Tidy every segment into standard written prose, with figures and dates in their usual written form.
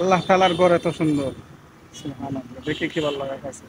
আল্লাহ তাআলার ঘর এত সুন্দর, সুবহানাল্লাহ, দেখে কি ভালো লাগা কাছে।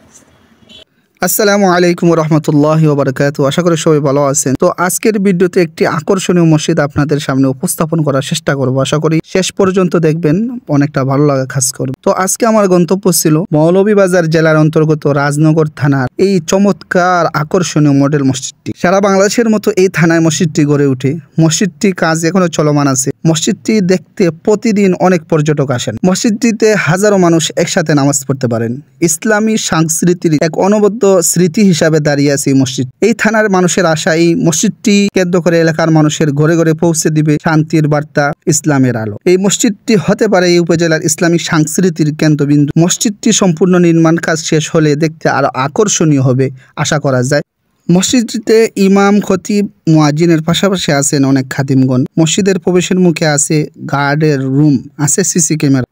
আসসালামু আলাইকুম রহমতুল্লাহি ওয়া বারাকাতুহু। আশা করি সবাই ভালো আছেন। তো আজকের ভিডিওতে একটি আকর্ষণীয় মসজিদ আপনাদের সামনে উপস্থাপন করার চেষ্টা করব। আশা করি শেষ পর্যন্ত দেখবেন, অনেকটা ভালো লাগা কাজ করবে। তো আজকে আমার গন্তব্য ছিল মৌলভীবাজার জেলার অন্তর্গত রাজনগর থানার এই চমৎকার আকর্ষণীয় মডেল মসজিদটি। সারা বাংলাদেশের মতো এই থানায় মসজিদটি গড়ে ওঠে। মসজিদটি কাজ এখনো চলমান আছে। মসজিদটি দেখতে প্রতিদিন অনেক পর্যটক আসেন। মসজিদটিতে হাজারো মানুষ একসাথে নামাজ পড়তে পারেন। ইসলামী সংস্কৃতির এক অনবদ্য স্মৃতি হিসাবে দাঁড়িয়ে আছে এই মসজিদ। এই থানার মানুষের আশা এই মসজিদটি কেন্দ্র করে এলাকার মানুষের ঘরে ঘরে পৌঁছে দিবে শান্তির বার্তা, ইসলামের আলো। এই মসজিদটি হতে পারে এই উপজেলার ইসলামিক সংস্কৃতির কেন্দ্রবিন্দু। মসজিদটি সম্পূর্ণ নির্মাণ কাজ শেষ হলে দেখতে আরো আকর্ষণীয় হবে আশা করা যায়। মসজিদটিতে ইমাম, খতিব, মুয়াজ্জিনের পাশাপাশি আছেন অনেক খাদিমগণ। মসজিদের প্রবেশের মুখে আছে গার্ডের রুম, আছে সিসি ক্যামেরা।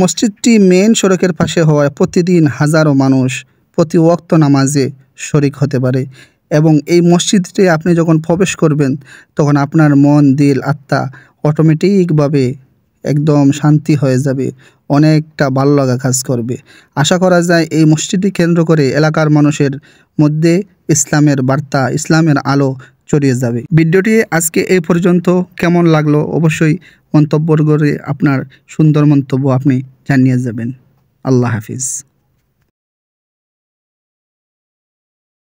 মসজিদটি মেইন সড়কের পাশে হওয়ায় প্রতিদিন হাজারো মানুষ প্রতি ওয়াক্ত নামাজে শরিক হতে পারে। এবং এই মসজিদটি আপনি যখন প্রবেশ করবেন তখন আপনার মন, দিল, আত্মা অটোমেটিকভাবে একদম শান্তি হয়ে যাবে, অনেকটা ভালো লাগা কাজ করবে। আশা করা যায় এই মসজিদটি কেন্দ্র করে এলাকার মানুষের মধ্যে ইসলামের বার্তা, ইসলামের আলো ছড়িয়ে যাবে। ভিডিওটি আজকে এই পর্যন্ত কেমন লাগলো অবশ্যই মন্তব্য করে আপনার সুন্দর মন্তব্য আপনি জানিয়ে যাবেন। আল্লাহ হাফিজ।